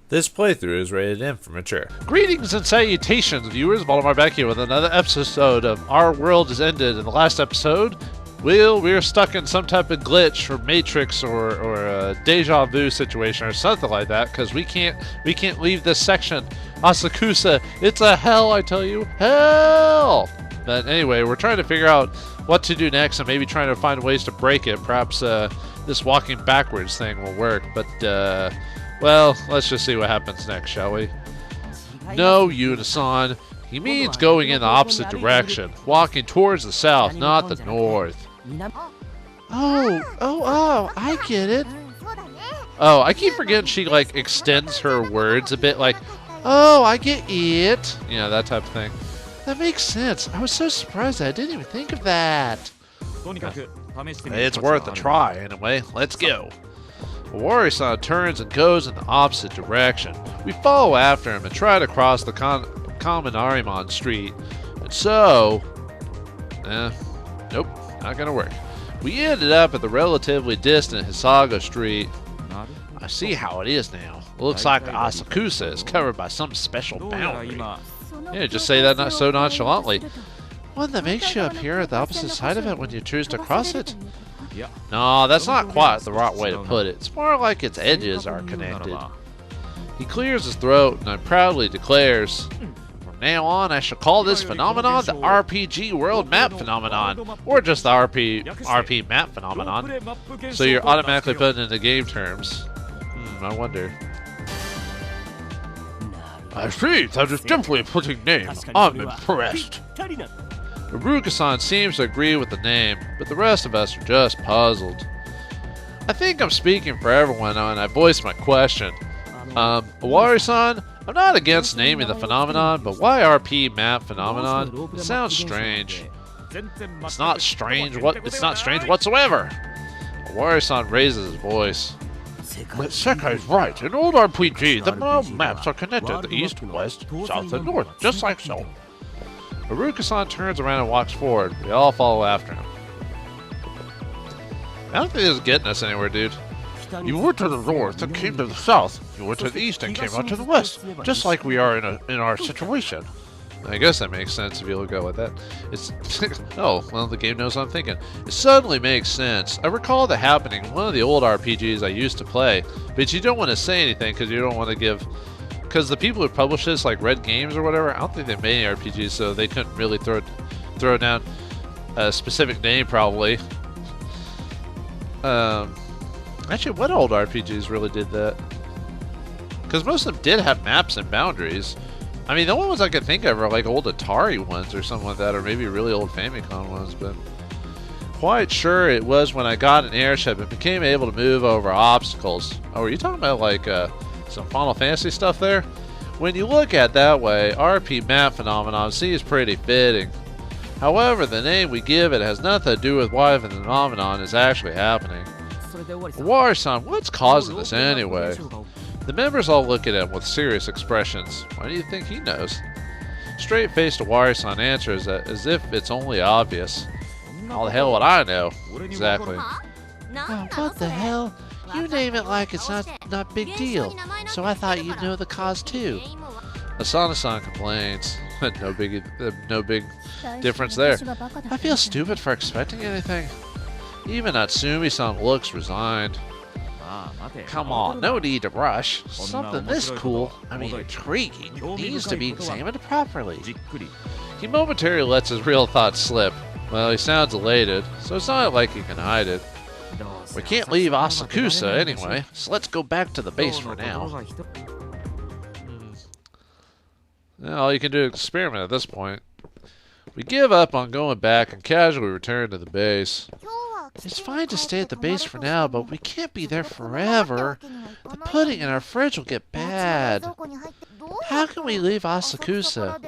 This playthrough is rated M for mature. Greetings and salutations, viewers. Vauldemare back here with another episode of Our World Is Ended. In the last episode, we're stuck in some type of glitch or matrix or a deja vu situation or something like that because we can't leave this section. Asakusa, it's a hell, I tell you, hell. But anyway, we're trying to figure out what to do next and maybe trying to find ways to break it. Perhaps this walking backwards thing will work, but well, let's just see what happens next, shall we? No, Unison. He means going in the opposite direction, walking towards the south, not the north. Oh, I get it. Oh, I keep forgetting she, like, extends her words a bit, like, oh, I get it. You know, that type of thing. That makes sense. I was so surprised I didn't even think of that. It's worth a try, anyway. Let's go. W.O.R.L.D turns and goes in the opposite direction. We follow after him and try to cross the common Arimon Street. And so... nope, not gonna work. We ended up at the relatively distant Hisaga Street. I see how it is now. It looks like Asakusa is covered by some special boundary. Yeah, just say that not so nonchalantly. One that makes you appear at the opposite side of it when you choose to cross it? No, that's not quite the right way to put it. It's more like its edges are connected. He clears his throat and proudly declares, from now on I shall call this phenomenon the RPG World Map Phenomenon, or just the RP Map Phenomenon. So you're automatically putting it into game terms. I wonder. I see, that is definitely a fitting name. I'm impressed. Asakusa seems to agree with the name, but the rest of us are just puzzled. I think I'm speaking for everyone when I voice my question. W.O.R.L.D, I'm not against naming the phenomenon, but why RP map phenomenon? It sounds strange. It's not strange whatsoever. W.O.R.L.D raises his voice. But Sekai's right. In old RPG, the maps are connected the east, west, south, and north, just like so. Asakusa turns around and walks forward. We all follow after him. I don't think this is getting us anywhere, dude. You went to the north and came to the south. You went to the east and came out to the west. Just like we are in our situation. I guess that makes sense if you look at it like that. It's oh, well, the game knows what I'm thinking. It suddenly makes sense. I recall that happening in one of the old RPGs I used to play, but you don't want to say anything because you don't want to give... Because the people who publish this, like Red Games or whatever, I don't think they made any RPGs, so they couldn't really throw down a specific name, probably. Actually, what old RPGs really did that? Because most of them did have maps and boundaries. I mean, the only ones I could think of are like old Atari ones or something like that, or maybe really old Famicom ones, but... Quite sure it was when I got an airship and became able to move over obstacles. Oh, are you talking about like, some Final Fantasy stuff there? When you look at it that way, RP map phenomenon seems pretty fitting. However, the name we give it has nothing to do with why the phenomenon is actually happening. W.O.R.L.D, what's causing this anyway? The members all look at him with serious expressions. Why do you think he knows? Straight-faced W.O.R.L.D answers as if it's only obvious. How the hell would I know? Exactly. Oh, what the hell? You name it like it's not big deal, so I thought you'd know the cause too. Asana-san complains. No big difference there. I feel stupid for expecting anything. Even Natsumi-san looks resigned. Come on, no need to rush. Something this cool, intriguing, needs to be examined properly. He momentarily lets his real thoughts slip. Well, he sounds elated, so it's not like he can hide it. We can't leave Asakusa anyway, so let's go back to the base for now. All you can do is experiment at this point. We give up on going back and casually return to the base. It's fine to stay at the base for now, but we can't be there forever. The pudding in our fridge will get bad. How can we leave Asakusa?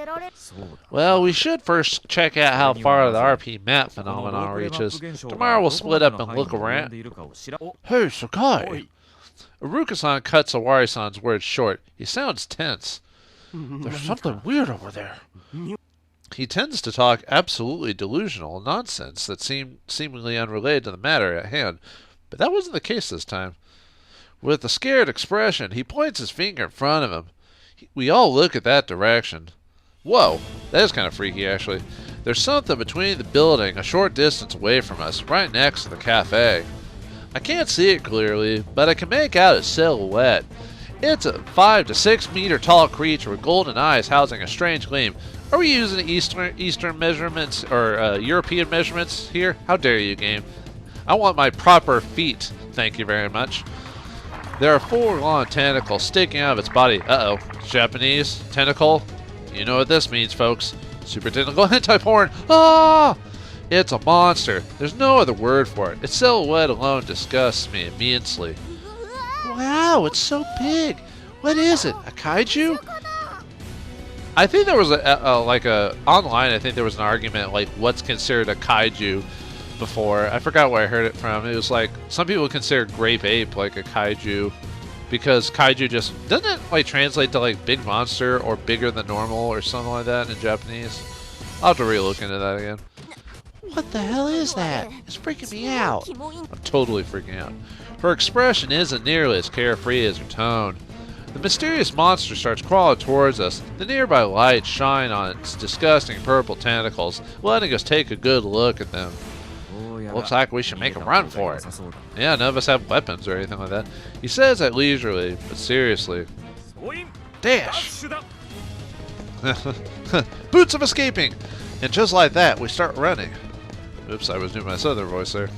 Well, we should first check out how far the RP map phenomenon reaches. Tomorrow we'll split up and look around. Hey, Sakai! Asakusa cuts W.O.R.L.D's words short. He sounds tense. There's something weird over there. He tends to talk absolutely delusional nonsense that seemed seemingly unrelated to the matter at hand, but that wasn't the case this time. With a scared expression, he points his finger in front of him. We all look at that direction. Whoa, that is kind of freaky, actually. There's something between the building a short distance away from us, right next to the cafe. I can't see it clearly, but I can make out its silhouette. It's a 5 to 6 meter tall creature with golden eyes housing a strange gleam. Are we using Eastern measurements or European measurements here? How dare you, game? I want my proper feet, thank you very much. There are 4 long tentacles sticking out of its body. Uh-oh. Japanese. Tentacle. You know what this means, folks. Super tentacle anti-porn. Ah! It's a monster. There's no other word for it. Its silhouette alone disgusts me immensely. Wow, it's so big. What is it? A kaiju? I think there was online, I think there was an argument like what's considered a kaiju before. I forgot where I heard it from. It was like some people consider grape ape like a kaiju because kaiju just doesn't it like translate to like big monster or bigger than normal or something like that in Japanese. I'll have to re-look into that again. What the hell is that? It's freaking me out. I'm totally freaking out. Her expression isn't nearly as carefree as her tone. The mysterious monster starts crawling towards us. The nearby lights shine on its disgusting purple tentacles, letting us take a good look at them. Looks like we should make a run for it. Yeah, none of us have weapons or anything like that. He says that leisurely, but seriously. Dash! Boots of escaping! And just like that, we start running. Oops, I was doing my southern voice there.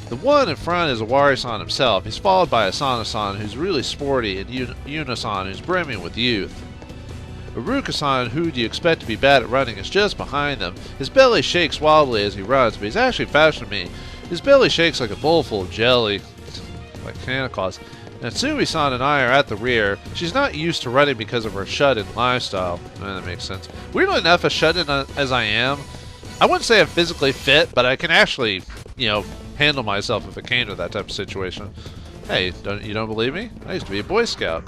The one in front is Awari-san himself. He's followed by Asana-san, who's really sporty, and Yuna-san, who's brimming with youth. Iruka-san, who do you expect to be bad at running, is just behind them. His belly shakes wildly as he runs, but he's actually faster than me. His belly shakes like a bowl full of jelly, like Santa Claus. Natsumi-san and I are at the rear. She's not used to running because of her shut-in lifestyle. That makes sense. Weirdly enough, as shut-in as I am, I wouldn't say I'm physically fit, but I can actually, handle myself if it came to that type of situation. Hey, you don't believe me? I used to be a Boy Scout.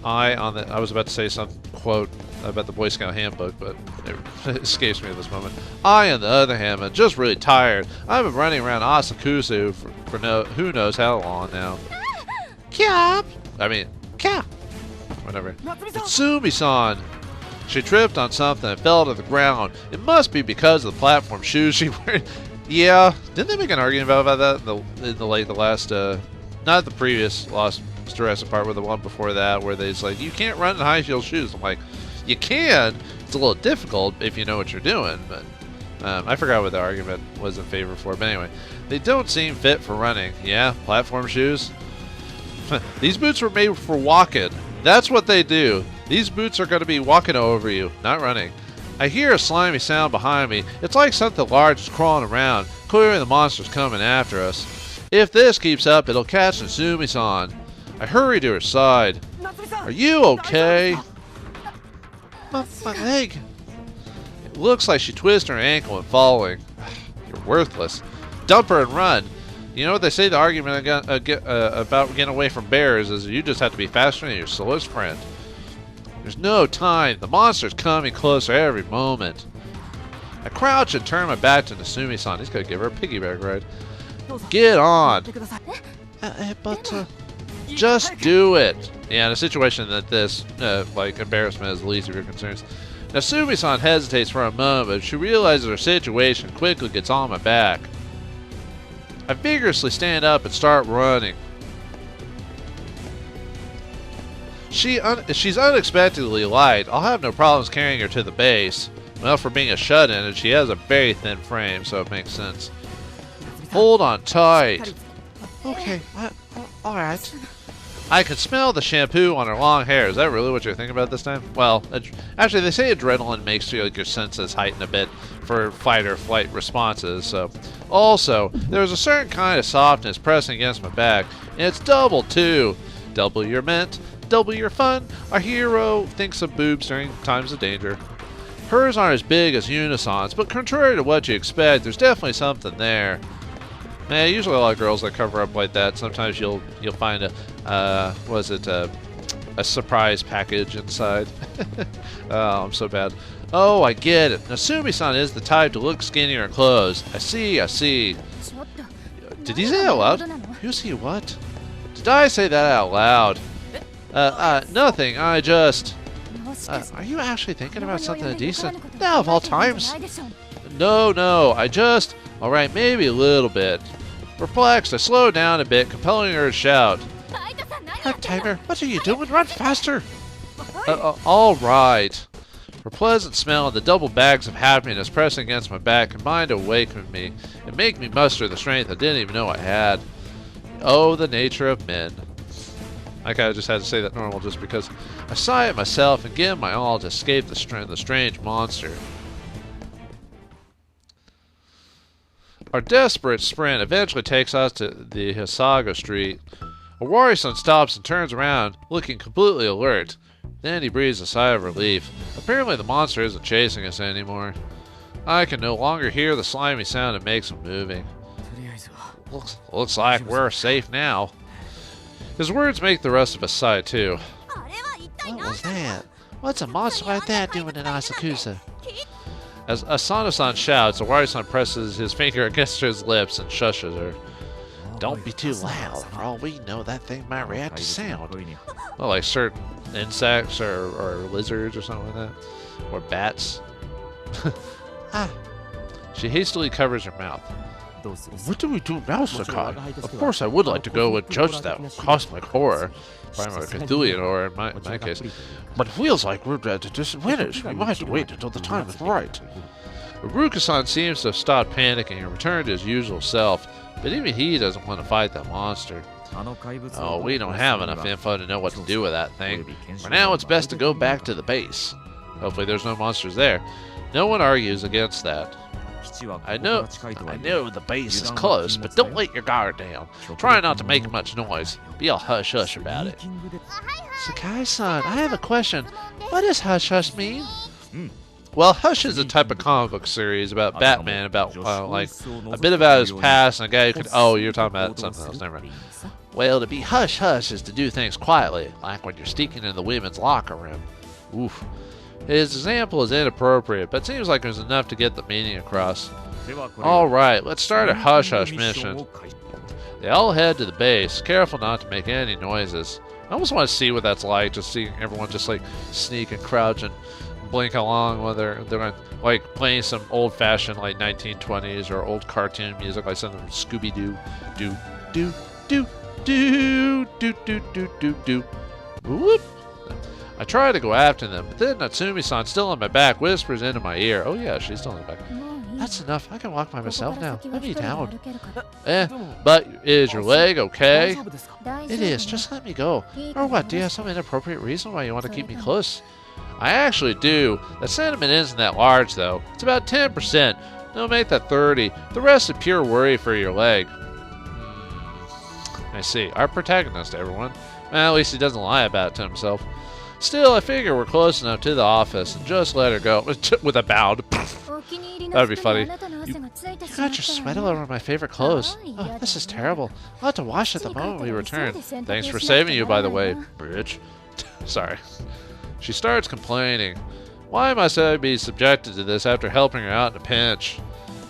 I was about to say some quote about the Boy Scout handbook, but it escapes me at this moment. I, on the other hand, am just really tired. I've been running around Asakusa for who knows how long now. Cap! Whatever. Natsumi-san! She tripped on something and fell to the ground. It must be because of the platform shoes she wears. Yeah, didn't they make an argument about that in the last, not the previous Lost Jurassic part, but the one before that, where they's like, you can't run in high heel shoes. I'm like, you can. It's a little difficult if you know what you're doing, but I forgot what the argument was in favor for. But anyway, they don't seem fit for running. Yeah, platform shoes. These boots were made for walking. That's what they do. These boots are going to be walking over you, not running. I hear a slimy sound behind me. It's like something large is crawling around. Clearly the monster's coming after us. If this keeps up, it'll catch Natsumi-san. I hurry to her side. Are you okay? My leg. It looks like she twisted her ankle and falling. You're worthless. Dump her and run. You know what they say, the argument about getting away from bears is you just have to be faster than your slowest friend. There's no time. The monster's coming closer every moment. I crouch and turn my back to Natsumi-san. He's going to give her a piggyback ride. Get on. Just do it. Yeah, in a situation that this, embarrassment is the least of your concerns. Natsumi-san hesitates for a moment, but she realizes her situation and quickly gets on my back. I vigorously stand up and start running. She's unexpectedly light. I'll have no problems carrying her to the base. Well, for being a shut-in, and she has a very thin frame, so it makes sense. Hold on tight. Okay, alright. I can smell the shampoo on her long hair. Is that really what you're thinking about this time? Well, actually, they say adrenaline makes your senses heighten a bit for fight or flight responses. So, also, there's a certain kind of softness pressing against my back, and it's double too. Double your mint, double your fun. Our hero thinks of boobs during times of danger. Hers aren't as big as Unisan's, but contrary to what you expect, there's definitely something there. Yeah, usually a lot of girls that cover up like that, sometimes you'll find a surprise package inside. Oh, I'm so bad. Oh, I get it. Natsumi-san is the type to look skinnier in clothes. I see. Did he say that out loud? Who's he what? Did I say that out loud? Nothing. I just... are you actually thinking about something decent? Now of all times. No, I just... Alright, maybe a little bit. Perplexed, I slowed down a bit, compelling her to shout. Heck, Timer, what are you doing? Run faster! Alright. Her pleasant smell and the double bags of happiness pressing against my back combined to awaken me and make me muster the strength I didn't even know I had. Oh, the nature of men. I kinda just had to say that normal just because I sigh at myself and give my all to escape the strange monster. Our desperate sprint eventually takes us to the Hisaga Street. Owari-san stops and turns around, looking completely alert. Then he breathes a sigh of relief. Apparently the monster isn't chasing us anymore. I can no longer hear the slimy sound it makes him moving. Looks like we're safe now. His words make the rest of us sigh too. What was that? What's a monster like that doing in Asakusa? As Asano-san shouts, Owari-san presses his finger against his lips and shushes her. Don't be too loud. For all we know, that thing might react to sound. Well, like certain insects or lizards or something like that. Or bats. She hastily covers her mouth. What do we do now, Sakai? Of course I would like to go and judge that cosmic horror. Primarily Cthulhian horror in my case. But it feels like we're at a disadvantage. We might have to wait until the time is right. Iruka-san seems to have stopped panicking and returned to his usual self. But even he doesn't want to fight that monster. Oh, we don't have enough info to know what to do with that thing. For now, it's best to go back to the base. Hopefully there's no monsters there. No one argues against that. I know the base is close, but don't let your guard down. Try not to make much noise. Be all hush-hush about it. Sakai-san, I have a question. What does hush-hush mean? Well, Hush is a type of comic book series about Batman, about like a bit about his past and a guy who could... Oh, you're talking about something else. Never mind. Well, to be hush-hush is to do things quietly, like when you're sneaking in the women's locker room. Oof. His example is inappropriate, but seems like there's enough to get the meaning across. Alright, let's start a hush-hush mission. They all head to the base, careful not to make any noises. I almost want to see what that's like, just seeing everyone just like sneak and crouch and blink along while they're like playing some old-fashioned like 1920s or old cartoon music like something from Scooby-Doo. Do, do, do, do, do, do, do, do, do. Whoop. I try to go after them, but then Natsumi-san, still on my back, whispers into my ear. Oh yeah, she's still on my back. That's enough. I can walk by myself now. Let me down. But is your leg okay? It is. Just let me go. Or what? Do you have some inappropriate reason why you want to keep me close? I actually do. The sentiment isn't that large, though. It's about 10%. No, make that 30. The rest is pure worry for your leg. I see. Our protagonist, everyone. Well, at least he doesn't lie about it to himself. Still, I figure we're close enough to the office and just let her go with a bound. That would be funny. You got your sweat all over my favorite clothes. Oh, this is terrible. I'll have to wash it the moment we return. Thanks for saving you, by the way, bitch. Sorry. She starts complaining. Why must I be subjected to this after helping her out in a pinch?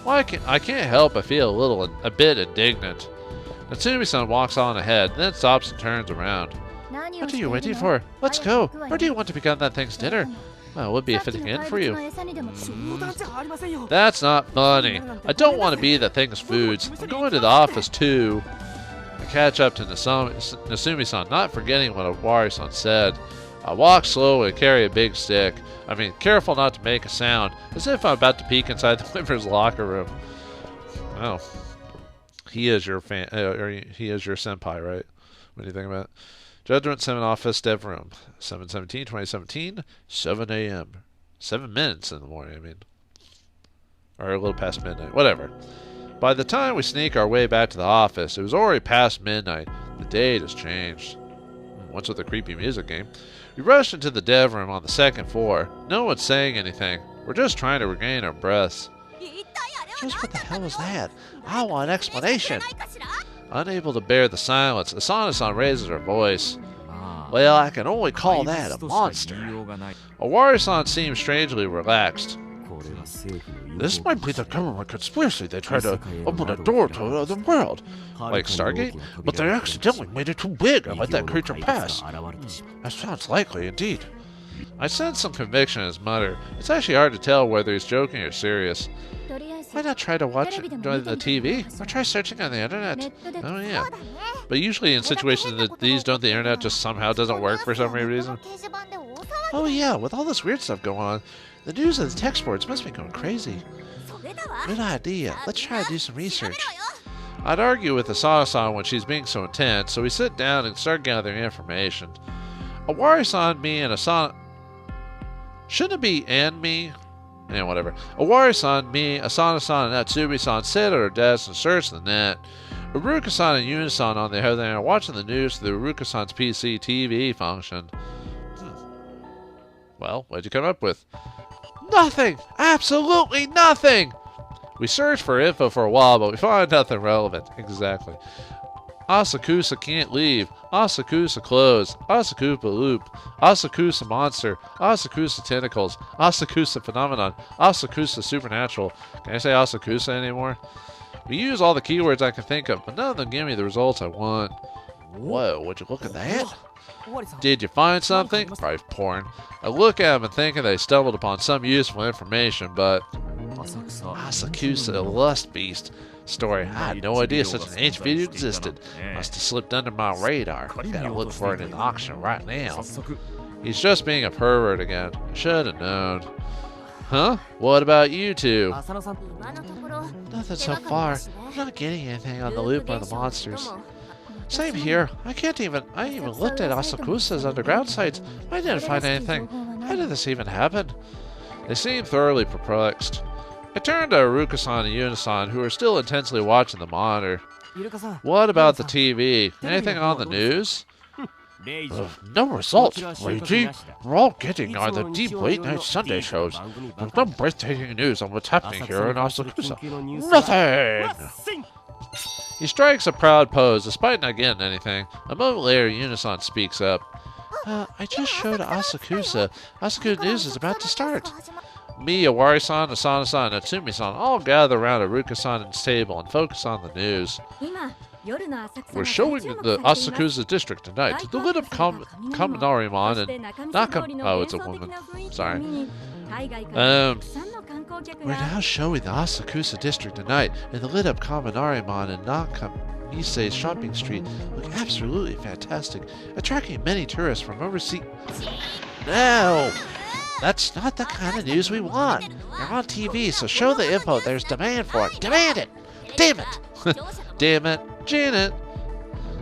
I can't help but feel a bit indignant. Natsumi-san walks on ahead, then stops and turns around. What are you waiting for? Let's go. Or do you want to become that thing's dinner? Well, it would be a fitting end for you. That's not funny. I don't want to be that thing's foods. I'm going to the office too. I catch up to Natsumi-san, not forgetting what Owari-san said. I walk slowly and carry a big stick. I mean, careful not to make a sound, as if I'm about to peek inside the women's locker room. Oh. He is your he is your senpai, right? What do you think about it? Judgement 7 Office Dev Room, 7/17/2017, 7 a.m. 7 minutes in the morning, I mean. Or a little past midnight, whatever. By the time we sneak our way back to the office, it was already past midnight. The date has changed. What's with the creepy music game? We rush into the dev room on the second floor. No one's saying anything. We're just trying to regain our breaths. Just what the hell was that? I want an explanation. Unable to bear the silence, Asano-san raises her voice. Well, I can only call that a monster. Owari-san seems strangely relaxed. This might be the government conspiracy. They tried to open a door to another world, like Stargate, but they accidentally made it too big and let that creature pass. That sounds likely indeed. I sense some conviction in his mutter. It's actually hard to tell whether he's joking or serious. Why not try to watch it on the TV? Or try searching on the internet? Oh yeah. But usually in situations like these, don't the internet just somehow doesn't work for some reason? Oh yeah, with all this weird stuff going on, the news and the text boards must be going crazy. Good idea. Let's try to do some research. I'd argue with Asana-san when she's being so intense, so we sit down and start gathering information. Owari-san, me, and Asana... Shouldn't it be and me? Yeah, whatever. Owari-san, me, Asana-san, and Natsubi-san sit at our desks and search the net. Uruka-san and Yuna-san, on the other hand, are watching the news through Uruka-san's PC TV function. Well, what'd you come up with? Nothing! Absolutely nothing! We search for info for a while, but we find nothing relevant. Exactly. Asakusa can't leave. Asakusa closed. Asakusa loop. Asakusa monster. Asakusa tentacles. Asakusa phenomenon. Asakusa supernatural. Can I say Asakusa anymore? We use all the keywords I can think of, but none of them give me the results I want. Whoa, would you look at that? Did you find something? Probably porn. I look at them and thinking they stumbled upon some useful information, but... Asakusa, a lust beast. Story. I had no idea such an ancient video existed. Must have slipped under my radar. Gotta look for it in the auction right now. He's just being a pervert again. Should have known. Huh? What about you two? Nothing so far. I'm not getting anything on the loop or the monsters. Same here. I even looked at Asakusa's underground sites. I didn't find anything. How did this even happen? They seem thoroughly perplexed. I turned to Uruka-san and Yuna-san, who are still intensely watching the monitor. What about the TV? Anything on the news? No results, Reiji. We're all getting either deep late-night Sunday shows. There's no breathtaking news on what's happening here in Asakusa. Nothing! He strikes a proud pose, despite not getting anything. A moment later, Yuna-san speaks up. I just showed Asakusa. Asakusa News is about to start. Me, Owari-san, Asana-san, and Natsumi-san all gather around Uruka-san's table and focus on the news. We're showing the Asakusa district tonight. The lit up Kaminari-mon and oh, it's a woman. Sorry. We're now showing the Asakusa district tonight, and the lit up Kaminari-mon and Nakamise shopping street look absolutely fantastic, attracting many tourists from overseas. No! That's not the kind of news we want. You're on TV, so show the info. There's demand for it. Demand it! Damn it! Damn it, Janet!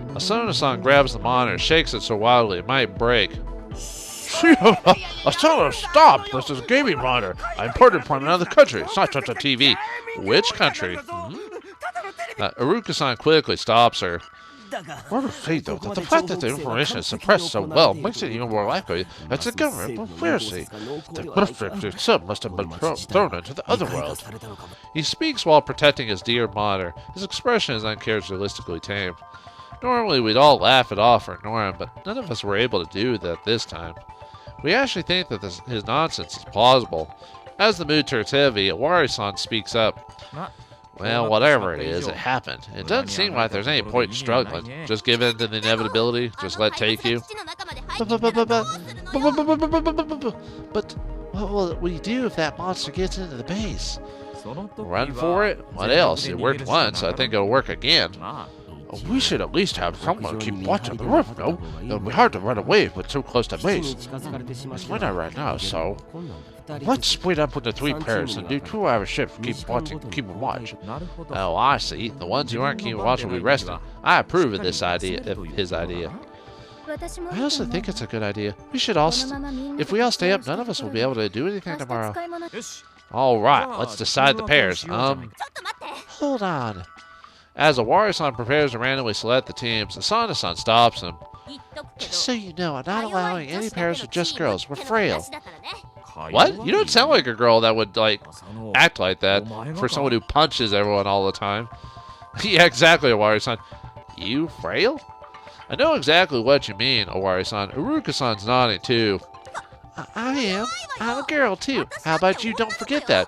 Asana-san grabs the monitor, shakes it so wildly it might break. Asana, stop! This is a gaming monitor. I imported from another country. It's not just a TV. Which country? Uruka-san quickly stops her. What to say, though, that the fact that the information is suppressed so well makes it even more likely that the government conspiracy. The prefect itself must have been thrown into the other world. He speaks while protecting his dear monitor. His expression is uncharacteristically tame. Normally, we'd all laugh it off or ignore him, but none of us were able to do that this time. We actually think that his nonsense is plausible. As the mood turns heavy, Owari-san speaks up. Well, whatever it is, it happened. It doesn't seem like there's any point in struggling. Just give in to the inevitability. Just let take you. But what will we do if that monster gets into the base? Run for it? What else? It worked once. I think it'll work again. We should at least have someone keep watching the roof, no? It'll be hard to run away if we're too close to base. It's winter right now, so... Let's split up into 3 pairs and do 2-hour shifts. Keep watch. Oh, I see. The ones who aren't keeping watch will be resting. I approve of this idea, his idea. I also think it's a good idea. We should all... if we all stay up, none of us will be able to do anything tomorrow. Alright, let's decide the pairs. Hold on. As Owari-san prepares to randomly select the teams, Asana-san stops him. Just so you know, I'm not allowing any pairs with just girls. We're frail. What? You don't sound like a girl that would, like, act like that for someone who punches everyone all the time. Yeah, exactly, Owari-san. You frail? I know exactly what you mean, Owari-san. Uruka-san's nodding, too. I am. I'm a girl, too. How about you don't forget that?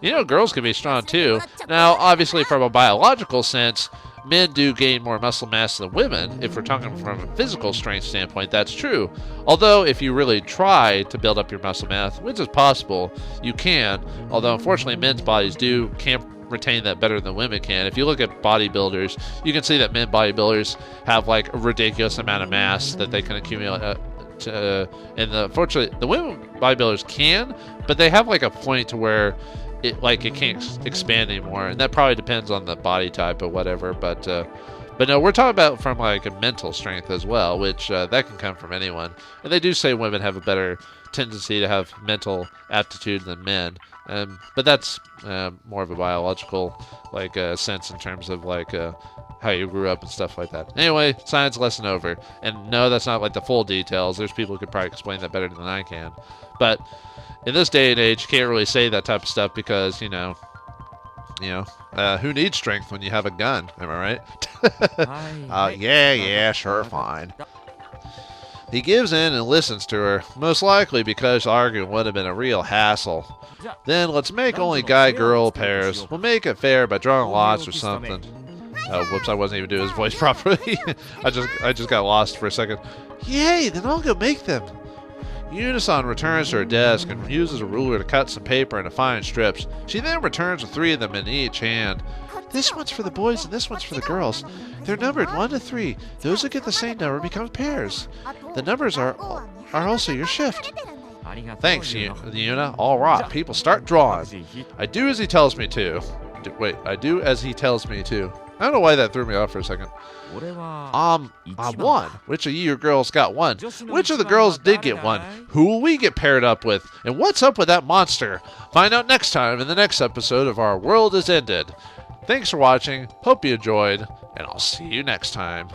You know, girls can be strong too. Now, obviously, from a biological sense, men do gain more muscle mass than women. If we're talking from a physical strength standpoint, that's true. Although, if you really try to build up your muscle mass, which is possible, you can. Although, unfortunately, men's bodies can't retain that better than women can. If you look at bodybuilders, you can see that men bodybuilders have like a ridiculous amount of mass that they can accumulate. And unfortunately, the women bodybuilders can, but they have like a point to where it can't expand anymore, and that probably depends on the body type or whatever. But no, we're talking about from like a mental strength as well, which that can come from anyone. And they do say women have a better tendency to have mental aptitude than men. But that's more of a biological sense in terms of how you grew up and stuff like that. Anyway, science lesson over. And no, that's not like the full details. There's people who could probably explain that better than I can. But in this day and age, you can't really say that type of stuff because, who needs strength when you have a gun? Am I right? Yeah, sure, fine. He gives in and listens to her, most likely because arguing would have been a real hassle. Then let's make only guy-girl pairs. We'll make it fair by drawing lots or something. Oh, whoops, I wasn't even doing his voice properly. I just got lost for a second. Yay, then I'll go make them. Unison returns to her desk and uses a ruler to cut some paper into fine strips. She then returns with 3 of them in each hand. This one's for the boys and this one's for the girls. They're numbered 1 to 3. Those who get the same number become pairs. The numbers are also your shift. Thanks, Yuna. All right, people start drawing. I do as he tells me to. I do as he tells me to. I don't know why that threw me off for a second. I'm 1. Which of you girls got 1? Which of the girls did get 1? Who will we get paired up with? And what's up with that monster? Find out next time in the next episode of Our World Is Ended. Thanks for watching. Hope you enjoyed, and I'll see you next time.